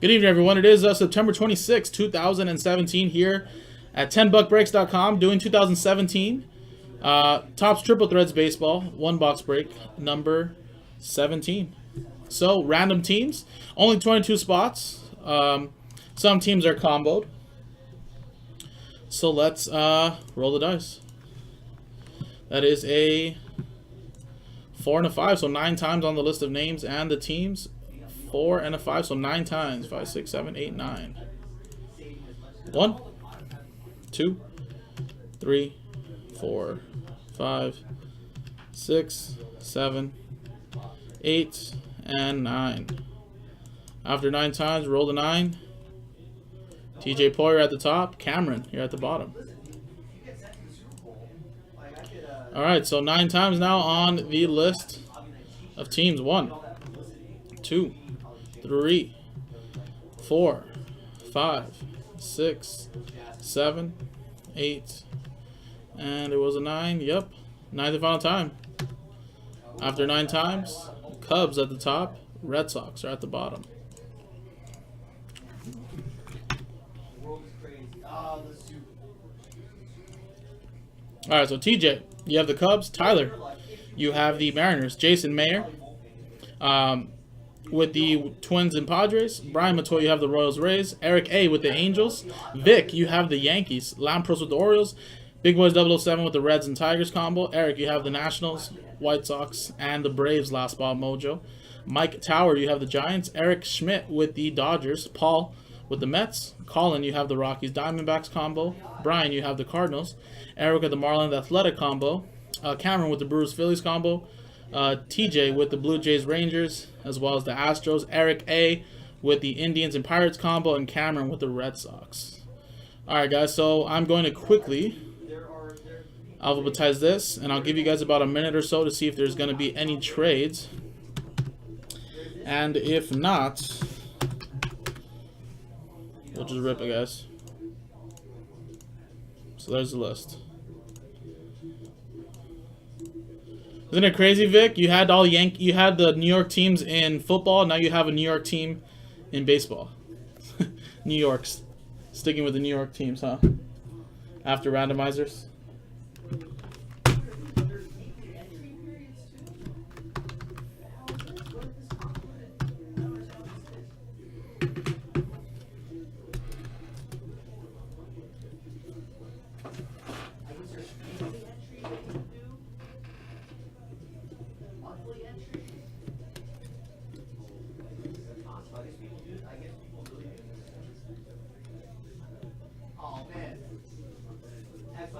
Good evening, everyone. It is September 26, 2017 here at 10buckbreaks.com doing 2017 Topps Triple Threads Baseball, one box break, number 17. So, random teams, only 22 spots. Some teams are comboed. So, let's roll the dice. That is a 4 and a 5, so 9 times on the list of names and the teams. 4 and a 5, so 9 times. 5, 6, 7, 8, 9. 1, 2, 3, 4, 5, 6, 7, 8, and 9. After 9 times, roll the 9. TJ Poyer at the top. Cameron here at the bottom. Alright, so 9 times now on the list of teams. 1, 2, 3, 4, 5, 6, 7, 8, and it was a 9. Yep, 9th and final time. After 9 times, Cubs at the top, Red Sox are at the bottom. Alright, so TJ, you have the Cubs. Tyler, you have the Mariners. Jason Mayer with the Twins and Padres. Brian Matoy, you have the Royals, Rays. Eric A with the Angels. Vic, you have the Yankees. Lampros with the Orioles. Big Boys 007 with the Reds and Tigers combo. Eric, you have the Nationals, White Sox, and the Braves last ball mojo. Mike Tower, you have the Giants. Eric Schmidt with the Dodgers. Paul with the Mets. Colin, you have the Rockies Diamondbacks combo. Brian, you have the Cardinals. Eric with the Marlins Athletic combo. Cameron with the Brewers Phillies combo. TJ with the Blue Jays Rangers, as well as the Astros. Eric A with the Indians and Pirates combo, and Cameron with the Red Sox. Alright guys, so I'm going to quickly alphabetize this, and I'll give you guys about a minute or so to see if there's going to be any trades. And if not, we'll just rip it, guys. So there's the list. Isn't it crazy, Vic? You had you had the New York teams in football. Now you have a New York team in baseball. New York's sticking with the New York teams, huh? After randomizers.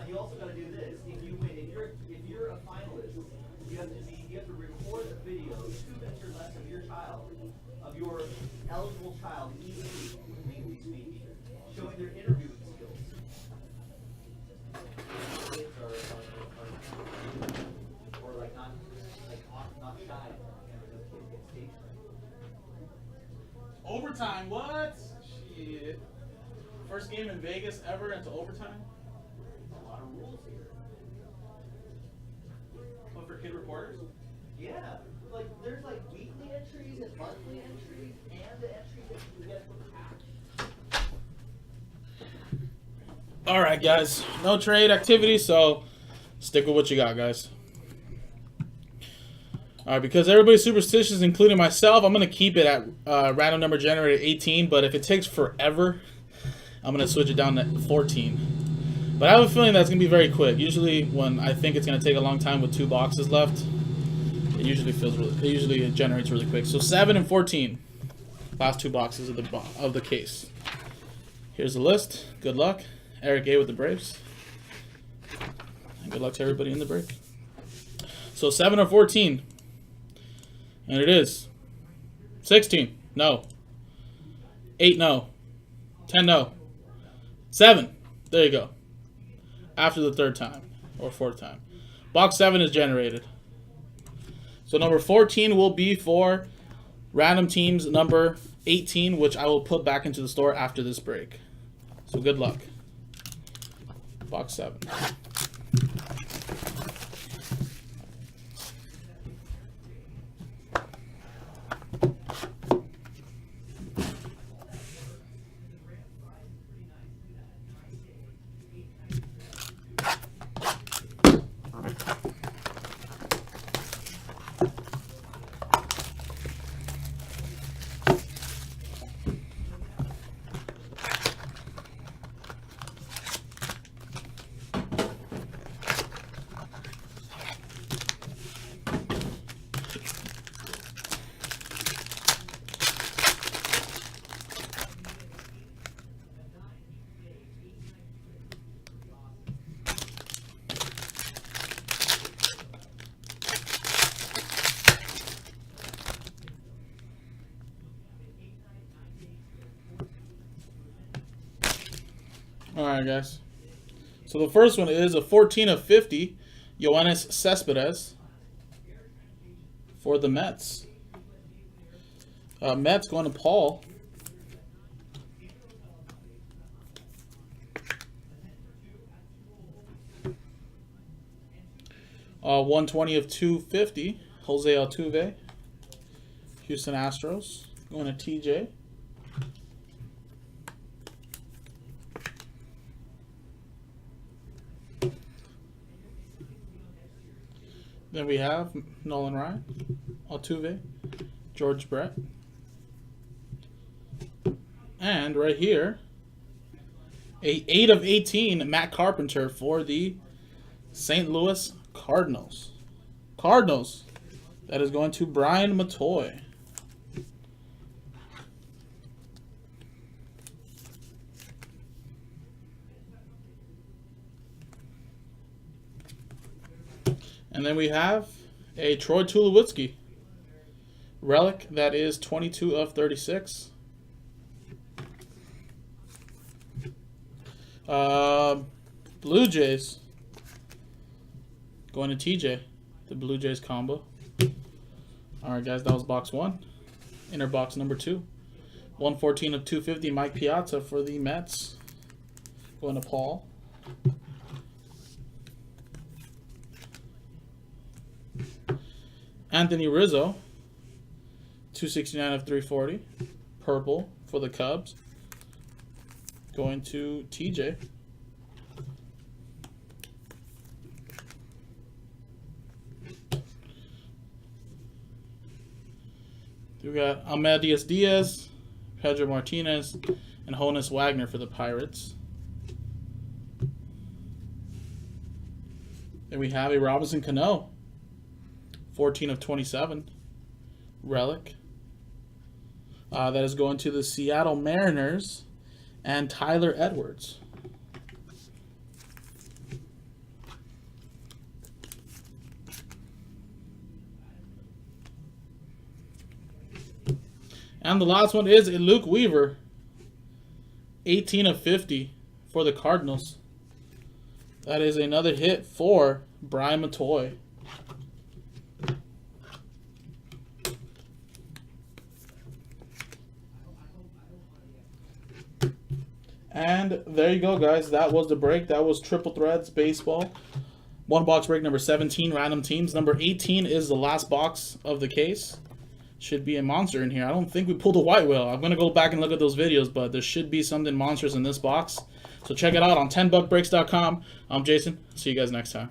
You also got to do this. If you win, if you're a finalist, you have to record a video 2 minutes or less of your eligible child each week, mainly speaking, showing their interviewing skills. Kids are like not shy. Stage fright. Overtime, what? Shit. First game in Vegas ever into overtime? A lot of rules here. What, for kid reporters? Yeah. Like there's like weekly entries and monthly entries and the entries that you get from the patch. Alright guys, no trade activity, so stick with what you got, guys. Alright, because everybody's superstitious, including myself, I'm going to keep it at random number generator 18, but if it takes forever, I'm going to switch it down to 14. But I have a feeling that's going to be very quick. Usually when I think it's going to take a long time with 2 boxes left, it usually generates really quick. So 7 and 14, last 2 boxes of the case. Here's the list. Good luck. Eric A with the Braves. And good luck to everybody in the break. So 7 or 14. And it is 16. No. 8 no. 10 no. 7. There you go. After the 3rd time or 4th time. Box 7 is generated. So number 14 will be for random teams number 18, which I will put back into the store after this break. So good luck. Box 7. All right, guys. So the first one is a 14 of 50, Yoenis Cespedes for the Mets. Mets going to Paul. Uh, 120 of 250, Jose Altuve, Houston Astros, going to TJ. Then we have Nolan Ryan, Altuve, George Brett. And right here, a 8 of 18, Matt Carpenter for the St. Louis Cardinals. That is going to Brian Matoy. And then we have a Troy Tulowitzki relic that is 22 of 36. Blue Jays going to TJ, the Blue Jays combo. Alright guys, that was box 1. Inner box number 2. 114 of 250, Mike Piazza for the Mets. Going to Paul. Anthony Rizzo, 269 of 340. Purple for the Cubs. Going to TJ. We got Amadías Diaz, Pedro Martinez, and Honus Wagner for the Pirates. Then we have a Robinson Cano, 14 of 27, relic. That is going to the Seattle Mariners and Tyler Edwards. And the last one is a Luke Weaver, 18 of 50 for the Cardinals. That is another hit for Brian Matoy. And there you go, guys. That was the break. That was Triple Threads Baseball. One box break number 17, random teams. Number 18 is the last box of the case. Should be a monster in here. I don't think we pulled a white whale. I'm going to go back and look at those videos, but there should be something monstrous in this box. So check it out on 10buckbreaks.com. I'm Jason. See you guys next time.